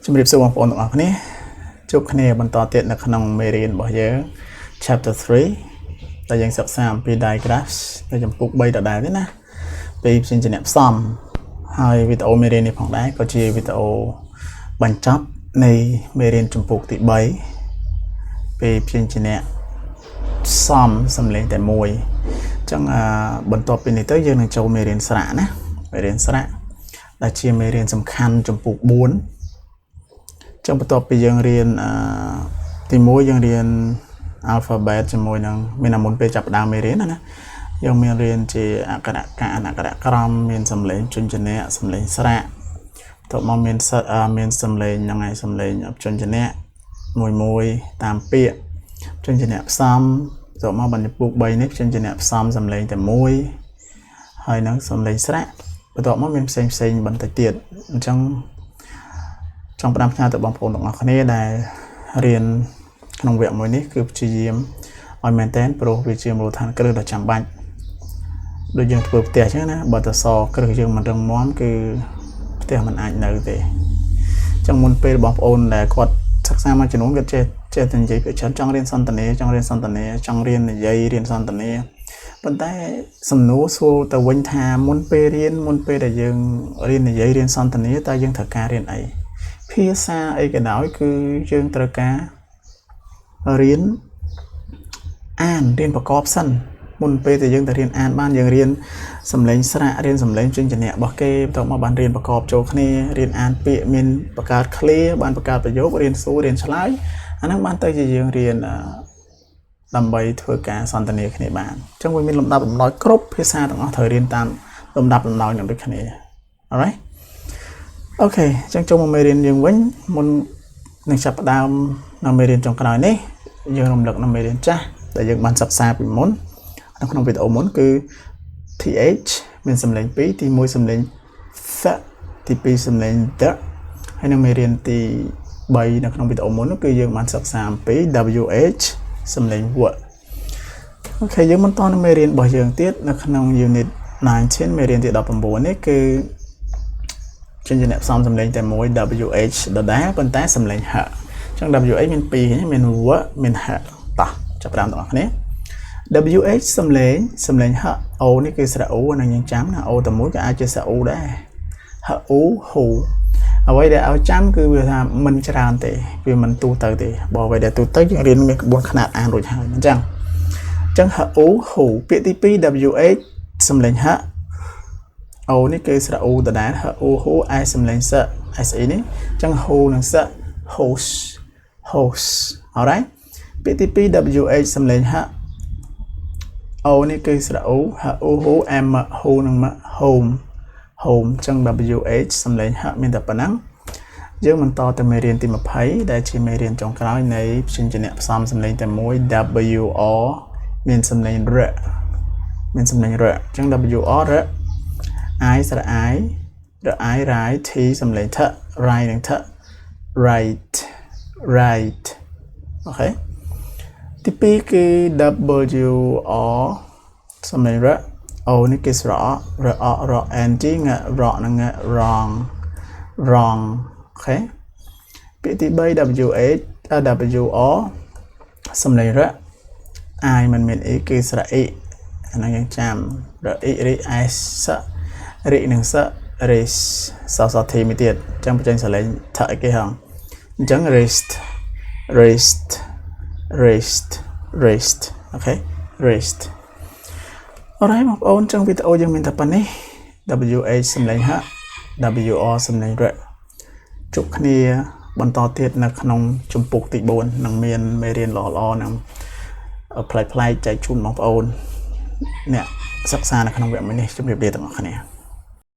ជំរាបសួរបងប្អូនទាំងអស់គ្នាជួបគ្នាបន្តទៀតនៅក្នុងមេរៀនរបស់យើង Chapter 3 ដែលយើងសិក្សាអំពី digraphs នៅចំពោះ3ដដែលទេណាពីព្យញ្ជនៈផ្សំហើយវីដេអូមេរៀននេះផងដែរក៏ជាវីដេអូបញ្ចប់នៃមេរៀនចំពោះទី3ពីព្យញ្ជនៈផ្សំសំឡេងតែមួយអញ្ចឹងបន្ទាប់ពីនេះទៅយើងនឹងចូលមេរៀនស្រៈណាមេរៀនស្រៈដែលជាមេរៀនសំខាន់ចំពោះ4ចឹងបន្ទាប់ពីយើងរៀនទី1យើងរៀន alphabet ជាមួយនឹងមានមុនពេលចាប់ផ្ដើមមេរៀនណាយើងមានរៀនជាអក្ខរកអក្ខរក្រមមានសំឡេងព្យញ្ជនៈសំឡេងស្រៈបន្ទាប់មកមានសំឡេងហ្នឹងហើយសំឡេងព្យញ្ជនៈមួយតាមពាក្យព្យញ្ជនៈផ្សំបន្ទាប់មកបញ្ចពុក3នេះព្យញ្ជនៈផ្សំសំឡេងតែមួយហើយនឹងសំឡេងស្រៈបន្ទាប់មកមានផ្សេងបន្តិចទៀតអញ្ចឹងចង់ផ្ដាំផ្ញើទៅបងប្អូនទាំងអស់គ្នាដែលរៀនក្នុងវគ្គមួយនេះគឺព្យាយាមឲ្យមែនតែនព្រោះវាជាមូលដ្ឋានគ្រឹះដ៏ចាំបាច់ដូចយើងធ្វើផ្ទះអញ្ចឹងណាបើតសគ្រឹះយើងមិនរឹងមាំគឺផ្ទះមិនអាចនៅទេអញ្ចឹងមុនពេលបងប្អូនដែលគាត់សិក្សាមួយចំនួនគាត់ចេះតែនិយាយពីច្រើនចង់រៀនសន្តានាចង់រៀនសន្តានាចង់រៀននិយាយរៀនសន្តានាប៉ុន្តែសំណួរសួរទៅវិញថាមុនពេលដែលយើងរៀននិយាយរៀនសន្តានាតើយើងត្រូវការរៀនអីភាសាអីក៏ដោយគឺយើងត្រូវការរៀនអានរៀនប្រកបសិនមុនពេលដែលយើងទៅរៀនអានបានយើងរៀនសំឡេងស្រៈរៀនសំឡេងព្យញ្ជនៈរបស់គេបន្ទាប់មកបានរៀនប្រកបចូលគ្នារៀនអានពាក្យមានបង្កើត clear បានបង្កើតប្រយោគរៀនសួររៀនឆ្លើយអាហ្នឹងបានទៅជាយើងរៀនដើម្បីធ្វើការសន្ទនាគ្នាបានអញ្ចឹងវាមានលំដាប់លំដោយគ្រប់ភាសាទាំងអស់ត្រូវរៀនតាមលំដាប់លំដោយនឹងដូចគ្នា alright អូខេអញ្ចឹងចូលមកមេរៀនយើងវិញមុននឹងចាប់ផ្ដើមនៅមេរៀនចុងក្រោយនេះយើងរំលឹកនៅមេរៀនចាស់ដែលយើងបានសិក្សាពីមុននៅក្នុងវីដេអូមុនគឺ th មានសំឡេង2ទី1សំឡេង th ទី2សំឡេង the ហើយនៅមេរៀនទី3នៅក្នុងវីដេអូមុនគឺយើងបានសិក្សាអំពី wh សំឡេង w អូខេយើងបន្តនៅមេរៀនរបស់យើងទៀតនៅក្នុង unit 19មេរៀនទី19នេះគឺព្យញ្ជនៈផ្សំសំឡេងតែមួយ wh ដដែលប៉ុន្តែសំឡេង h អញ្ចឹង wh មាន2មាន w មាន h តោះចាប់ផ្ដើមទាំងអស់គ្នា wh សំឡេង h o នេះគឺស្រៈ u នឹងយើងចាំណា o តែមួយក៏អាចជាស្រៈ u ដែរ h u hu អ្វីដែលឲ្យចាំគឺវាថាមិនច្រើនទេវាមិនទូទៅទេបើអ្វីដែលទូទៅយើងរៀនមានក្បួនខ្នាតអានរួចហើយអញ្ចឹង h u hu ពាក្យទី2 wh សំឡេង h o នេះគឺស្រៈ u ដដែល h u hu ឯសំឡេងស se នេះអញ្ចឹង hu និងស hose alright ពាក្យទី2 wh សំឡេង h o នេះគឺស្រៈ u h u hu m hu និង m home អញ្ចឹង wh សំឡេង h មានតែប៉ុណ្ណឹងយើងបន្តទៅមេរៀនទី20ដែលជាមេរៀនចុងក្រោយនៃព្យញ្ជនៈផ្សំសំឡេងតែមួយ wr មានសំឡេង r អញ្ចឹង wr r I ស្រៈ I រ I រ៉ៃ T សំឡេង th រ៉ៃនិង th right អូខេទី2គឺ WR សំឡេង r O នេះគឺស្រៈ r NG ង r និង wrong អូខេពាក្យទី3 WH WR សំឡេង r I មិនមាន E គឺស្រៈ E អាហ្នឹងយើងចាំ r E r S រិនិងស race សធីមួយទៀតអញ្ចឹងបញ្ចេញសលេងថឹកគេហងអញ្ចឹង rest អូខេ rest អរហើយបងប្អូនអញ្ចឹងវីដេអូយើងមានតែប៉ុណ្នេះ wh សំឡេង h wr សំឡេង r ជួបគ្នាបន្តទៀតនៅក្នុងជំពូកទី4នឹងមានមេរៀនល្អៗនឹងផ្លែចែកជូនបងប្អូនអ្នកសិក្សានៅក្នុងវគ្គមួយនេះជម្រាបលាទាំងអស់គ្នា